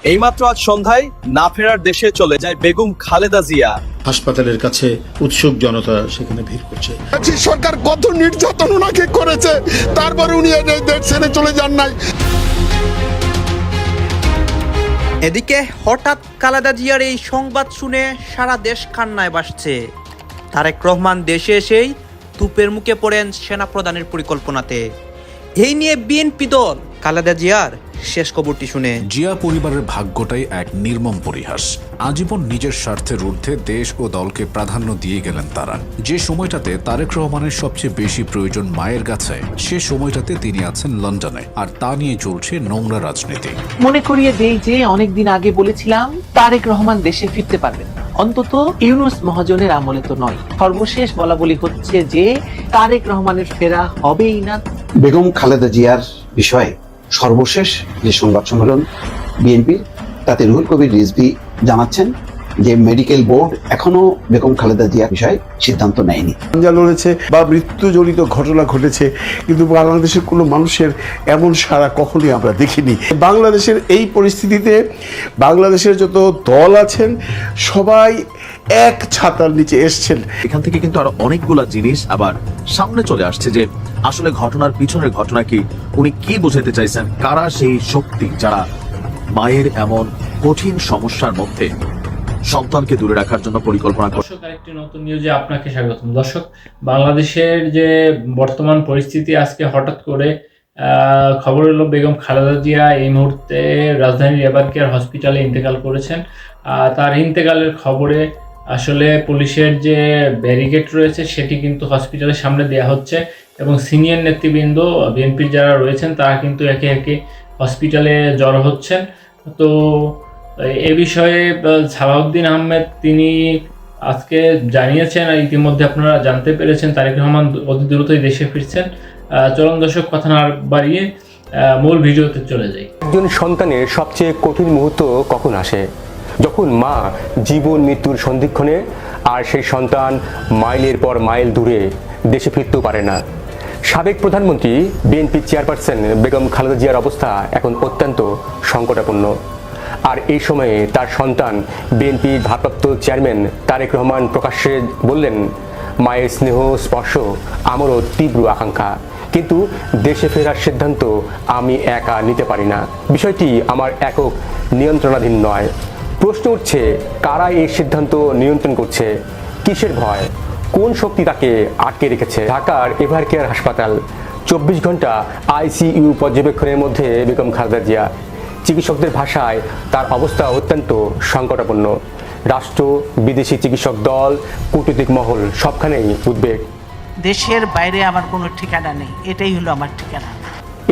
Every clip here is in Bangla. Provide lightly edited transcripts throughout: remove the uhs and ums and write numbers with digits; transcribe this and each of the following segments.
এইমাত্র আজ সন্ধ্যায় না ফেরার দেশে চলে যায় বেগম খালেদা জিয়া। হাসপাতালের কাছে উৎসুক জনতা সেখানে ভিড় করছে। সরকার কত নির্যাতন ওনাকে করেছে, তারপরে উনি এই দেশ ছেড়ে চলে যান নাই। এদিকে হঠাৎ খালেদা জিয়ার এই সংবাদ শুনে সারা দেশ কান্নায় ভাসছে। তারেক রহমান দেশে এসেই তুপের মুখে পড়েন সেনাপ্রধানের পরিকল্পনাতে। এই নিয়ে বিএনপি দল খালেদা জিয়ার শেষ খবরটি শুনে জিয়া পরিবারের ভাগ্যটাই এক নির্মম পরিহাস। আজীবন নিজের স্বার্থের ঊর্ধ্বে দেশ ও দলকে প্রাধান্য দিয়ে গেলেন তারা। যে সময়টাতে তারেক রহমানের সবচেয়ে বেশি প্রয়োজন মায়ের কাছে, সে সময়টাতে তিনি আছেন লন্ডনে, আর তা নিয়ে চলছে নোংরা রাজনীতি। মনে করিয়ে দেই যে অনেকদিন আগে বলেছিলাম তারেক রহমান দেশে ফিরতে পারবেন, অন্তত ইউনূস মহাজনের আমলে তো নয়। সর্বশেষ বলা বলি হচ্ছে যে তারেক রহমানের ফেরা হবেই না। বেগম খালেদা জিয়ার বিষয়ে সর্বশেষ যে সংবাদ সম্মেলন বিএনপির, তাতে রুহুল কবির রিজভী জানাচ্ছেন যে মেডিকেল বোর্ড এখনো বেগম খালেদা জিয়ার বিষয়ে সিদ্ধান্ত নেয়নি। লড়েছে বা মৃত্যু জড়িত ঘটনা ঘটেছে, কিন্তু বাংলাদেশের কোনো মানুষের এমন সাড়া কখনোই আমরা দেখিনি। বাংলাদেশের এই পরিস্থিতিতে বাংলাদেশের যত দল আছেন সবাই এক ছাতার নিচে এসছেন। এখান থেকে কিন্তু আরো অনেকগুলা জিনিস আবার সামনে চলে আসছে যে আসলে ঘটনার পিছনের ঘটনা কি, উনি কি বোঝাতে চাইছেন, কারা সেই শক্তি যারা মায়ের এমন কঠিন সমস্যার মধ্যে সন্তানকে দূরে রাখার জন্য পরিকল্পনা করে। দর্শক, আরেকটি নতুন নিউজে আপনাকে স্বাগতম। দর্শক, বাংলাদেশের যে বর্তমান পরিস্থিতি, আজকে হঠাৎ করে খবর এলো বেগম খালেদা জিয়া এই মুহূর্তে রাজধানীর এভার কেয়ার হসপিটালে ইন্তেকাল করেছেন। তার ইন্তেকালের খবরে আসলে পুলিশের যে ব্যারিকেড রয়েছে সেটি কিন্তু হসপিটালের সামনে দেওয়া হচ্ছে, এবং সিনিয়র নেতৃবৃন্দ বিএনপির যারা রয়েছেন তারা কিন্তু একে একে হসপিটালে জড়ো হচ্ছেন। তো এ বিষয়ে সালাউদ্দিন আহমেদ তিনি আজকে জানিয়েছেন, আর ইতিমধ্যে আপনারা জানতে পেরেছেন তারেক রহমান অতি দ্রুতই দেশে ফিরছেন। চলুন দর্শক, কথা না বাড়িয়ে মূল ভিডিওতে চলে যাই। একজন সন্তানের সবচেয়ে কঠিন মুহূর্ত কখন আসে? যখন মা জীবন মৃত্যুর সন্ধিক্ষণে, আর সেই সন্তান মাইলের পর মাইল দূরে, দেশে ফিরতেও পারে না। সাবেক প্রধানমন্ত্রী বিএনপি চেয়ারপারসন বেগম খালেদা জিয়ার অবস্থা এখন অত্যন্ত সংকটাপন্ন। আর এই সময়ে তার সন্তান বিএনপির ভারপ্রাপ্ত চেয়ারম্যান তারেক রহমান প্রকাশ্যে বললেন, মায়ের স্নেহ স্পর্শ আমারও তীব্র আকাঙ্ক্ষা, কিন্তু দেশে ফেরার সিদ্ধান্ত আমি একা নিতে পারি না। বিষয়টি আমার একক নিয়ন্ত্রণাধীন নয়। প্রশ্ন উঠছে, কারা এই সিদ্ধান্ত নিয়ন্ত্রণ করছে? কিসের ভয়? কোন শক্তি তাকে আটকে রেখেছে? ঢাকার এভার কেয়ার হাসপাতাল, 24 ঘন্টা আইসিইউ পর্যবেক্ষণের মধ্যে বেগম খালেদা জিয়া। চিকিৎসকদের ভাষায় তার অবস্থা অত্যন্ত সংকটাপন্ন। রাষ্ট্র, বিদেশি চিকিৎসক দল, কূটনৈতিক মহল সবখানেই উদ্বেগ। দেশের বাইরে আমার কোনো ঠিকানা নেই, এটাই হলো আমার ঠিকানা।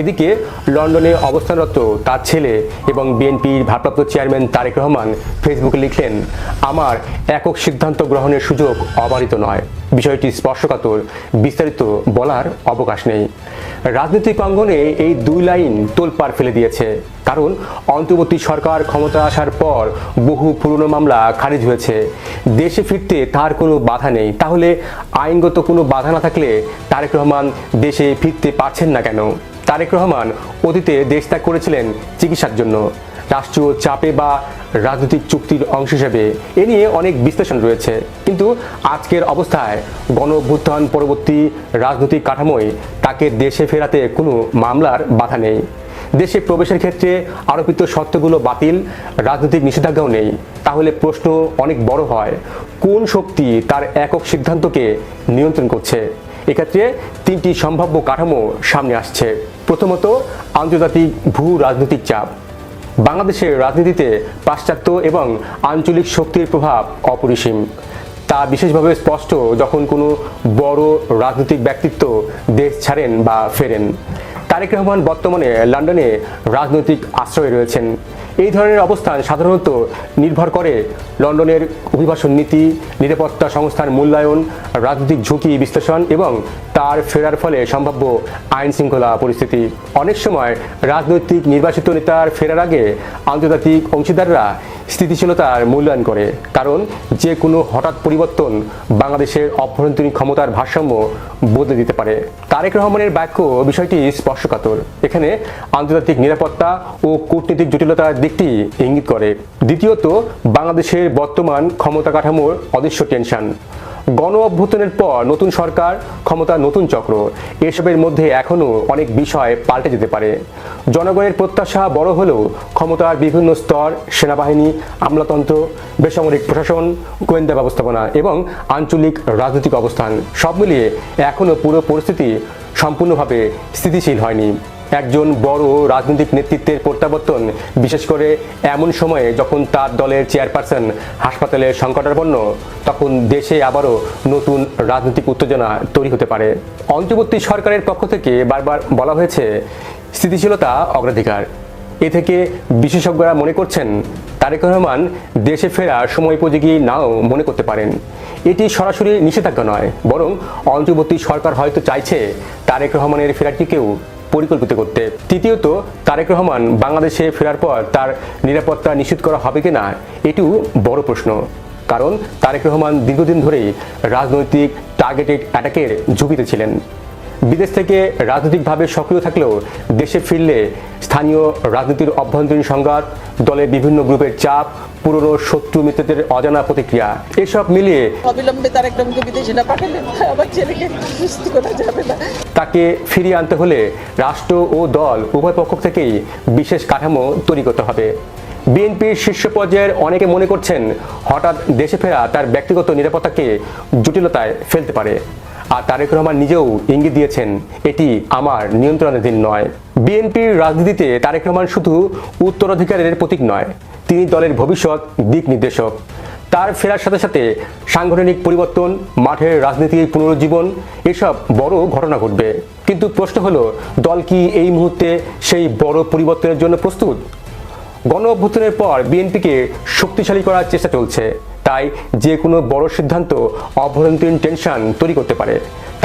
এদিকে লন্ডনে অবস্থানরত তার ছেলে এবং বিএনপির ভারপ্রাপ্ত চেয়ারম্যান তারেক রহমান ফেসবুকে লিখলেন, আমার একক সিদ্ধান্ত গ্রহণের সুযোগ অবারিত নয়। বিষয়টি স্পর্শকাতর, বিস্তারিত বলার অবকাশ নেই। রাজনৈতিক অঙ্গনে এই দুই লাইন তোলপাড় ফেলে দিয়েছে, কারণ অন্তর্বর্তী সরকার ক্ষমতা আসার পর বহু পুরনো মামলা খারিজ হয়েছে। দেশে ফিরতে তার কোনো বাধা নেই। তাহলে আইনগত কোনো বাধা না থাকলে তারেক রহমান দেশে ফিরতে পারছেন না কেন? তারেক রহমান অতীতে দেশ ত্যাগ করেছিলেন চিকিৎসার জন্য, রাষ্ট্রীয় চাপে বা রাজনৈতিক চুক্তির অংশ হিসেবে। এ নিয়ে অনেক বিশ্লেষণ রয়েছে, কিন্তু আজকের অবস্থায় গণ-অভ্যুত্থান পরবর্তী রাজনৈতিক কাঠামোয় তাকে দেশে ফেরাতে কোনো মামলার বাধা নেই। দেশে প্রবেশের ক্ষেত্রে আরোপিত শর্তগুলো বাতিল, রাজনৈতিক নিষেধাজ্ঞাও নেই। তাহলে প্রশ্ন অনেক বড় হয়, কোন শক্তি তার একক সিদ্ধান্তকে নিয়ন্ত্রণ করছে? এক্ষেত্রে তিনটি সম্ভাব্য কাঠামো সামনে আসছে। প্রথমত, আন্তর্জাতিক ভূ রাজনৈতিক চাপ। বাংলাদেশের রাজনীতিতে পাশ্চাত্য এবং আঞ্চলিক শক্তির প্রভাব অপরিসীম। তা বিশেষভাবে স্পষ্ট যখন কোনো বড় রাজনৈতিক ব্যক্তিত্ব দেশ ছাড়েন বা ফেরেন। তারেক রহমান বর্তমানে লন্ডনে রাজনৈতিক আশ্রয়ে রয়েছেন। এই ধরনের অবস্থান সাধারণত নির্ভর করে লন্ডনের অভিবাসন নীতি, নিরাপত্তা সংস্থার মূল্যায়ন, রাজনৈতিক ঝুঁকি বিশ্লেষণ এবং তার ফেরার ফলে সম্ভাব্য আইন শৃঙ্খলা পরিস্থিতি। অনেক সময় রাজনৈতিক নির্বাচিত নেতার ফেরার আগে আন্তর্জাতিক অংশীদাররা স্থিতিশীলতার মূল্যায়ন করে, কারণ যে কোনো হঠাৎ পরিবর্তন বাংলাদেশের অভ্যন্তরীণ ক্ষমতার ভারসাম্য বদলে দিতে পারে। তারেক রহমানের বাক্য বিষয়টি স্পর্শকাতর। এখানে আন্তর্জাতিক নিরাপত্তা ও কূটনৈতিক জটিলতার দিকটি ইঙ্গিত করে। দ্বিতীয়ত, বাংলাদেশের বর্তমান ক্ষমতা কাঠামোর অদৃশ্য টেনশন। গণ অভ্যুত্থানের পর নতুন সরকার, ক্ষমতার নতুন চক্র, এসবের মধ্যে এখনও অনেক বিষয় পাল্টে যেতে পারে। জনগণের প্রত্যাশা বড় হলেও ক্ষমতার বিভিন্ন স্তর, সেনাবাহিনী, আমলাতন্ত্র, বেসামরিক প্রশাসন, গোয়েন্দা ব্যবস্থাপনা এবং আঞ্চলিক রাজনৈতিক অবস্থান সব মিলিয়ে এখনও পুরো পরিস্থিতি সম্পূর্ণভাবে স্থিতিশীল হয়নি। একজন বড় রাজনৈতিক নেতৃত্বের প্রত্যাবর্তন, বিশেষ করে এমন সময়ে যখন তার দলের চেয়ারপারসন হাসপাতালে সংকটাপন্ন, তখন দেশে আবারও নতুন রাজনৈতিক উত্তেজনা তৈরি হতে পারে। অন্তর্বর্তী সরকারের পক্ষ থেকে বারবার বলা হয়েছে স্থিতিশীলতা অগ্রাধিকার। এ থেকে বিশেষজ্ঞরা মনে করছেন তারেক রহমান দেশে ফেরার সময়োপযোগী নাও মনে করতে পারেন। এটি সরাসরি নিষেধাজ্ঞা নয়, বরং অন্তর্বর্তী সরকার হয়তো চাইছে তারেক রহমানের ফেরাটিকেও পরিকল্পিত করতে। তৃতীয়ত, তারেক রহমান বাংলাদেশে ফেরার পর তার নিরাপত্তা নিশ্চিত করা হবে কিনা এটিও বড় প্রশ্ন, কারণ তারেক রহমান দীর্ঘদিন ধরেই রাজনৈতিক টার্গেটেড অ্যাটাকের ঝুঁকিতে ছিলেন। বিদেশ থেকে রাজনৈতিকভাবে সক্রিয় থাকলেও দেশে ফিরলে স্থানীয় রাজনীতির অভ্যন্তরীণ সংঘাত, দলের বিভিন্ন গ্রুপের চাপ, পুরনো শত্রু মিত্রদের অজানা প্রতিক্রিয়া, এসব মিলিয়ে অবিলম্বে তারেক রহমানকে বিদেশে না পাঠালে আমার ছেলেকে সুস্থ করা যাবে না। তাকে ফিরিয়ে আনতে হলে রাষ্ট্র ও দল উভয় পক্ষ থেকেই বিশেষ কাঠামো তৈরি করতে হবে। বিএনপির শীর্ষ পর্যায়ের অনেকে মনে করছেন হঠাৎ দেশে ফেরা তার ব্যক্তিগত নিরাপত্তাকে জটিলতায় ফেলতে পারে। আর তারেক রহমান নিজেও ইঙ্গিত দিয়েছেন এটি আমার নিয়ন্ত্রণাধীন নয়। বিএনপির রাজনীতিতে তারেক রহমান শুধু উত্তরাধিকারের প্রতীক নয়, তিনি দলের ভবিষ্যৎ দিক নির্দেশক। তার ফেরার সাথে সাথে সাংগঠনিক পরিবর্তন, মাঠের রাজনীতির পুনরুজ্জীবন, এসব বড় ঘটনা ঘটবে। কিন্তু প্রশ্ন হলো, দল কি এই মুহূর্তে সেই বড় পরিবর্তনের জন্য প্রস্তুত? গণ অভ্যুত্থানের পর বিএনপিকে শক্তিশালী করার চেষ্টা চলছে, তাই যে কোনো বড় সিদ্ধান্ত অভ্যন্তরীণ টেনশন তৈরি করতে পারে।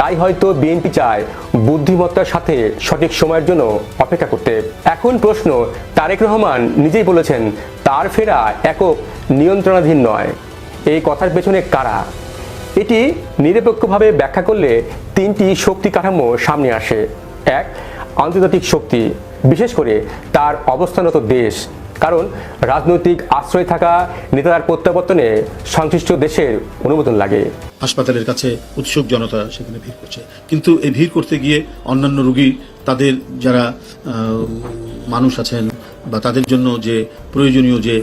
তাই হয়তো বিএনপি চায় বুদ্ধিমত্তার সাথে সঠিক সময়ের জন্য অপেক্ষা করতে। এখন প্রশ্ন, তারেক রহমান নিজেই বলেছেন তার ফেরা একক নিয়ন্ত্রণাধীন নয়। এই কথার পেছনে কারা? এটি নিরপেক্ষভাবে ব্যাখ্যা করলে তিনটি শক্তি কাঠামো সামনে আসে। এক, আন্তর্জাতিক শক্তি, বিশেষ করে তার অবস্থানরত দেশ, কারণ রাজনৈতিক আশ্রয় থাকা নেতার প্রত্যাবর্তনে সংশ্লিষ্ট দেশের অনুমোদন লাগে। হাসপাতালের কাছে উৎসুক জনতা সেখানে ভিড় করছে, কিন্তু এই ভিড় করতে গিয়ে অন্যান্য রোগী, তাদের যারা মানুষ আছেন বা তাদের জন্য যে প্রয়োজনীয় যে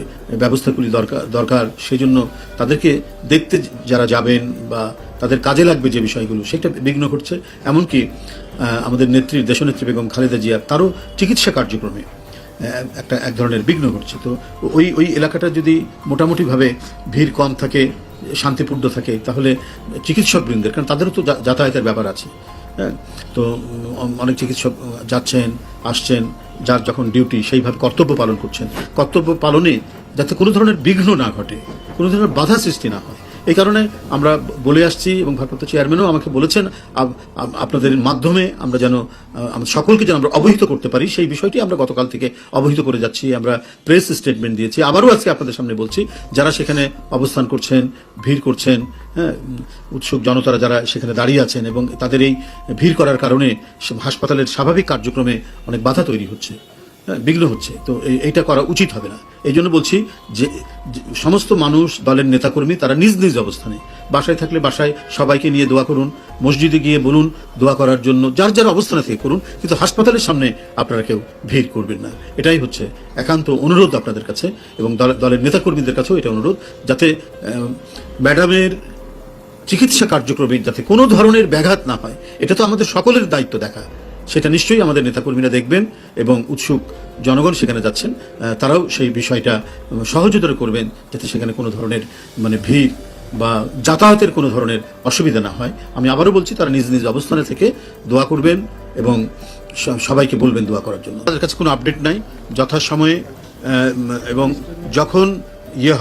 ব্যবস্থাগুলি দরকার সেই জন্য তাদেরকে দেখতে যারা যাবেন বা তাদের কাজে লাগবে যে বিষয়গুলো, সেটা বিঘ্ন ঘটছে। এমনকি আমাদের নেত্রী, দেশনেত্রী বেগম খালেদা জিয়া, তারও চিকিৎসা কার্যক্রমে এক ধরনের বিঘ্ন ঘটছে। তো ওই এলাকাটা যদি মোটামুটিভাবে ভিড় কম থাকে, শান্তিপূর্ণ থাকে, তাহলে চিকিৎসকবৃন্দের, কারণ তাদেরও তো যাতায়াতের ব্যাপার আছে, হ্যাঁ, তো অনেক চিকিৎসক যাচ্ছেন আসছেন, যার যখন ডিউটি সেইভাবে কর্তব্য পালন করছেন, কর্তব্য পালনে যাতে কোনো ধরনের বিঘ্ন না ঘটে, কোনো ধরনের বাধা সৃষ্টি না হয়, এই কারণে আমরা বলে আসছি এবং ভারপ্রাপ্ত চেয়ারম্যানও আমাকে বলেছেন আপনাদের মাধ্যমে আমরা যেন সকলকে যেন আমরা অবহিত করতে পারি, সেই বিষয়টি আমরা গতকাল থেকে অবহিত করে যাচ্ছি। আমরা প্রেস স্টেটমেন্ট দিয়েছি, আবারও আজকে আপনাদের সামনে বলছি, যারা সেখানে অবস্থান করছেন, ভিড় করছেন, হ্যাঁ, উৎসুক জনতারা যারা সেখানে দাঁড়িয়ে আছেন এবং তাদের এই ভিড় করার কারণে হাসপাতালের স্বাভাবিক কার্যক্রমে অনেক বাধা তৈরি হচ্ছে, বিঘ্ন হচ্ছে। তো এইটা করা উচিত হবে না। এই জন্য বলছি যে সমস্ত মানুষ, দলের নেতাকর্মী, তারা নিজ নিজ অবস্থানে, বাসায় থাকলে বাসায় সবাইকে নিয়ে দোয়া করুন, মসজিদে গিয়ে বলুন দোয়া করার জন্য, যার যার অবস্থানে থেকে করুন, কিন্তু হাসপাতালের সামনে আপনারা কেউ ভিড় করবেন না। এটাই হচ্ছে একান্ত অনুরোধ আপনাদের কাছে এবং দলের নেতাকর্মীদের কাছেও এটা অনুরোধ, যাতে ম্যাডামের চিকিৎসা কার্যক্রমে যাতে কোনো ধরনের ব্যাঘাত না হয়। এটা তো আমাদের সকলের দায়িত্ব দেখা, সেটা নিশ্চয়ই আমাদের নেতাকর্মীরা দেখবেন এবং উৎসুক জনগণ সেখানে যাচ্ছেন, তারাও সেই বিষয়টা সহযোগিতা করবেন, যাতে সেখানে কোনো ধরনের ভিড় বা যাতায়াতের কোনো ধরনের অসুবিধা না হয়। আমি আবারও বলছি, তারা নিজ নিজ অবস্থানে থেকে দোয়া করবেন এবং সবাইকে বলবেন দোয়া করার জন্য। তাদের কাছে কোনো আপডেট নাই, যথাসময়ে এবং যখন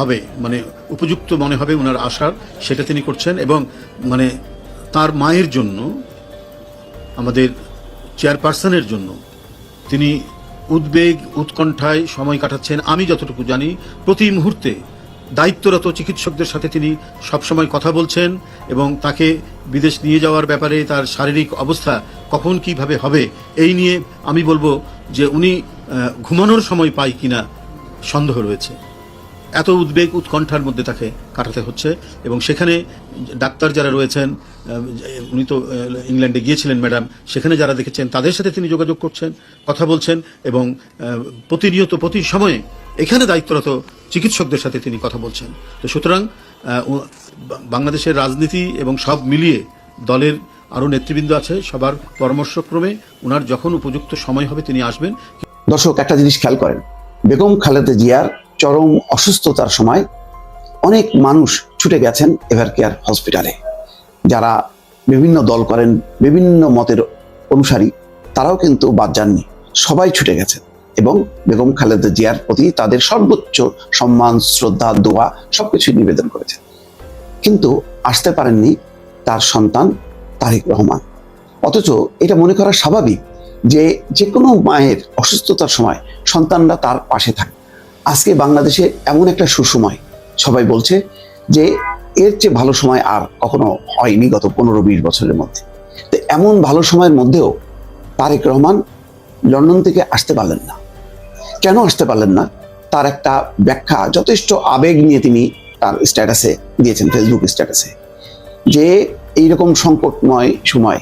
হবে উপযুক্ত মনে হবে ওনার আশার, সেটা তিনি করছেন। এবং তার মায়ের জন্য, আমাদের চেয়ারপারসনের জন্য তিনি উদ্বেগ উৎকণ্ঠায় সময় কাটাচ্ছেন। আমি যতটুকু জানি প্রতি মুহূর্তে দায়িত্বরত চিকিৎসকদের সাথে তিনি সবসময় কথা বলছেন এবং তাকে বিদেশ নিয়ে যাওয়ার ব্যাপারে তার শারীরিক অবস্থা কখন কিভাবে হবে এই নিয়ে আমি বলবো যে উনি ঘুমানোর সময় পায় কিনা সন্দেহ রয়েছে। এত উদ্বেগ উৎকণ্ঠার মধ্যে তাকে কাটাতে হচ্ছে এবং সেখানে ডাক্তার যারা রয়েছেন, উনি তো ইংল্যান্ডে গিয়েছিলেন ম্যাডাম, সেখানে যারা দেখেছেন তাদের সাথে তিনি যোগাযোগ করছেন, কথা বলছেন এবং প্রতিনিয়ত প্রতি সময়ে এখানে দায়িত্বরত চিকিৎসকদের সাথে তিনি কথা বলছেন। তো সুতরাং বাংলাদেশের রাজনীতি এবং সব মিলিয়ে দলের আরও নেতৃবৃন্দ আছে, সবার পরামর্শক্রমে ওনার যখন উপযুক্ত সময় হবে তিনি আসবেন। দর্শক, একটা জিনিস খেয়াল করেন, বেগম খালেদা জিয়ার চরম অসুস্থতার সময় অনেক মানুষ ছুটে গেছেন এভারকেয়ার হসপিটালে। যারা বিভিন্ন দল করেন, বিভিন্ন মতের অনুসারী, তারাও কিন্তু বাদ যাননি, সবাই ছুটে গেছেন এবং বেগম খালেদা জিয়ার প্রতি তাদের সর্বোচ্চ সম্মান, শ্রদ্ধা, দোয়া সবকিছু নিবেদন করেছেন। কিন্তু আসতে পারেননি তার সন্তান তারেক রহমান। অথচ এটা মনে করা স্বাভাবিক যে যে কোনো মায়ের অসুস্থতার সময় সন্তানরা তার পাশে থাকে। আজকে বাংলাদেশে এমন একটা সুসময়, সবাই বলছে যে এর চেয়ে ভালো সময় আর কখনো হয়নি গত 15-20 বছরের মধ্যে। তো এমন ভালো সময়ের মধ্যেও তারেক রহমান লন্ডন থেকে আসতে পারলেন না। কেন আসতে পারলেন না তার একটা ব্যাখ্যা যথেষ্ট আবেগ নিয়ে তিনি তার স্ট্যাটাসে দিয়েছেন, ফেসবুক স্ট্যাটাসে, যে এইরকম সংকটময় সময়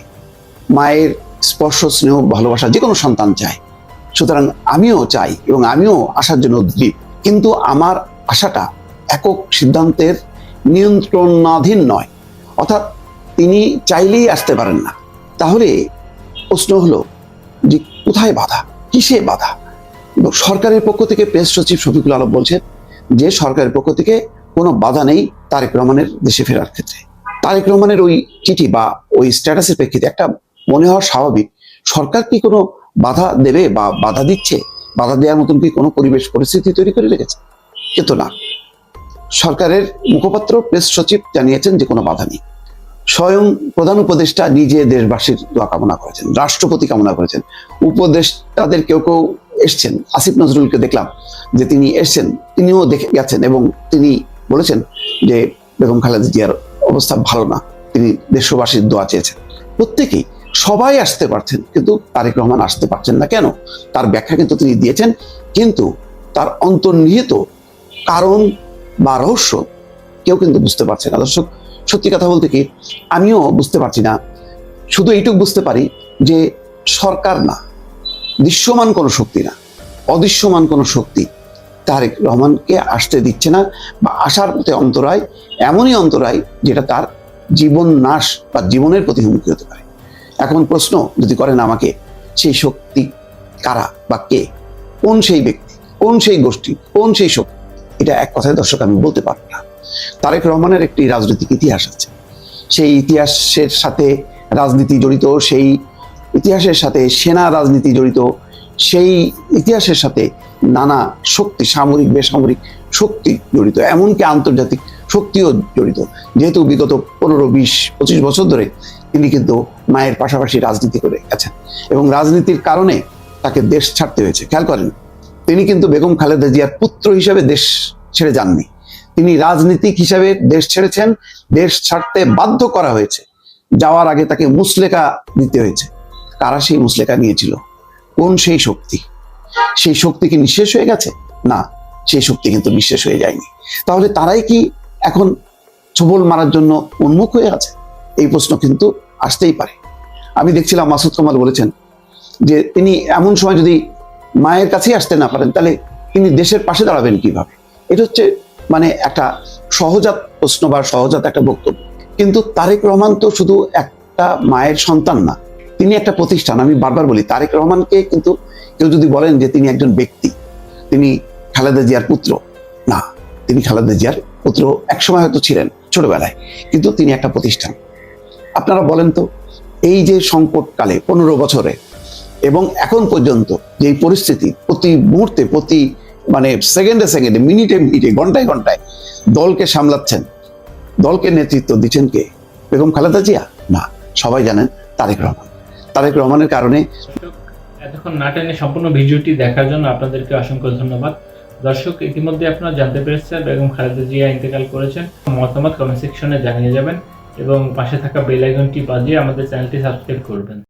মায়ের স্পর্শ, স্নেহ, ভালোবাসা যে কোনো সন্তান চায়। সুতরাং আমিও চাই এবং আমিও আসার জন্য উদ্গ্রীব, কিন্তু আমার আশাটা একক সিদ্ধান্তের নিয়ন্ত্রণাধীন নয়। অর্থাৎ তিনি চাইলেই আসতে পারেন না। তাহলে প্রশ্ন হলো যে কোথায় বাধা, কিসে বাধা? সরকারের পক্ষ থেকে প্রেস সচিব শফিকুল আলম বলছেন যে সরকারের পক্ষ থেকে কোনো বাধা নেই তারেক রহমানের দেশে ফেরার ক্ষেত্রে। তারেক রহমানের ওই চিঠি বা ওই স্ট্যাটাসের প্রেক্ষিতে একটা মনে হওয়া স্বাভাবিক, সরকার কি কোনো বাধা দেবে বা বাধা দিচ্ছে, বাধা দেওয়ার মতন কি কোনো পরিবেশ পরিস্থিতি তৈরি করে রেখেছে? কিন্তু না, সরকারের মুখপাত্র প্রেস সচিব জানিয়েছেন যে কোনো বাধা নেই। স্বয়ং প্রধান উপদেষ্টা নিজে দেশবাসীর দোয়া কামনা করেছেন, রাষ্ট্রপতি কামনা করেছেন, উপদেষ্টাদের কেউ কেউ এসছেন। আসিফ নজরুলকে দেখলাম যে তিনি এসছেন, তিনিও দেখে গেছেন এবং তিনি বলেছেন যে বেগম খালেদা জিয়ার অবস্থা ভালো না, তিনি দেশবাসীর দোয়া চেয়েছেন। প্রত্যেকেই, সবাই আসতে পারছেন, কিন্তু তারেক রহমান আসতে পারছেন না কেন? তার ব্যাখ্যা কিন্তু তিনি দিয়েছেন, কিন্তু তার অন্তর্নিহিত কারণ বা রহস্য কেউ কিন্তু বুঝতে পারছে না। দর্শক, সত্যি কথা বলতে কি, আমিও বুঝতে পারছি না। শুধু এইটুকু বুঝতে পারি যে সরকার না, দৃশ্যমান কোনো শক্তি না, অদৃশ্যমান কোনো শক্তি তারেক রহমানকে আসতে দিচ্ছে না, বা আসার পথে অন্তরায়, এমনই অন্তরায় যেটা তার জীবন নাশ বা জীবনের প্রতি হুমকি হতে পারে। এখন প্রশ্ন যদি করেন আমাকে, সেই শক্তি কারা বা কে, কোন সেই ব্যক্তি, কোন সেই গোষ্ঠী, কোন সেই শক্তি, এটা এক কথায় দর্শক আমি বলতে পারব না। তারেক রহমানের একটি রাজনৈতিক ইতিহাস আছে, সেই ইতিহাসের সাথে রাজনীতি জড়িত, সেই ইতিহাসের সাথে সেনা রাজনীতি জড়িত, সেই ইতিহাসের সাথে নানা শক্তি, সামরিক বেসামরিক শক্তি জড়িত, এমনকি আন্তর্জাতিক শক্তিও জড়িত। যেহেতু বিগত 15-20-25 বছর ধরে তিনি কিন্তু মায়ের পাশাপাশি রাজনীতি করে গেছেন এবং রাজনীতির কারণে তাকে দেশ ছাড়তে হয়েছে। খেয়াল করেন, তিনি কিন্তু বেগম খালেদা জিয়ার পুত্র হিসেবে দেশ ছেড়ে যাননি, তিনি রাজনীতিক হিসাবে দেশ ছেড়েছেন। দেশ ছাড়তে বাধ্য করা হয়েছে, যাওয়ার আগে তাকে মুচলেকা দিতে হয়েছে। কারা সেই মুচলেকা নিয়েছিল? কোন সেই শক্তি? সেই শক্তি কি নিঃশেষ হয়ে গেছে? না, সেই শক্তি কিন্তু নিঃশেষ হয়ে যায়নি। তাহলে তারাই কি এখন ছবল মারার জন্য উন্মুখ হয়ে আছে? এই প্রশ্ন কিন্তু আসতেই পারে। আমি দেখছিলাম মাসুদ কামাল বলেছেন যে তিনি এমন সময় যদি মায়ের কাছেই আসতে না পারেন, তাহলে তিনি দেশের পাশে দাঁড়াবেন কিভাবে? এটা হচ্ছে মানে একটা সহজাত প্রশ্ন বা সহজাত একটা বক্তব্য। কিন্তু তারেক রহমান তো শুধু একটা মায়ের সন্তান না, তিনি একটা প্রতিষ্ঠান। আমি বারবার বলি, তারেক রহমানকে কিন্তু কেউ যদি বলেন যে তিনি একজন ব্যক্তি, তিনি খালেদা জিয়ার পুত্র, না, তিনি খালেদা জিয়ার পুত্র একসময় হয়তো ছিলেন ছোটবেলায়, কিন্তু তিনি একটা প্রতিষ্ঠান। আপনারা বলেন তো, এই যে সংকটকালে 15 বছরে এবং এখন পর্যন্ত যে পরিস্থিতি, প্রতি মুহূর্তে, প্রতি মানে সেকেন্ডে সেকেন্ডে, মিনিটে মিনিটে, ঘন্টায় ঘন্টায় দলকে সামলাচ্ছেন, দলকে নেতৃত্ব দিচ্ছেন কে? বেগম খালেদা জিয়া? না, সবাই জানেন তারেক রহমান। তারেক রহমানের কারণে এতক্ষণ না টেনে সম্পূর্ণ ভিডিওটি দেখার জন্য আপনাদেরকে অসংখ্য ধন্যবাদ। দর্শক, ইতিমধ্যে আপনারা জানতে পেরেছেন বেগম খালেদা জিয়া ইন্তেকাল করেছেন। মতামত কমেন্ট সেকশনে জানিয়ে যাবেন এবং পাশে থাকা বেল আইকনটি বাজিয়ে আমাদের চ্যানেলটি সাবস্ক্রাইব করবেন।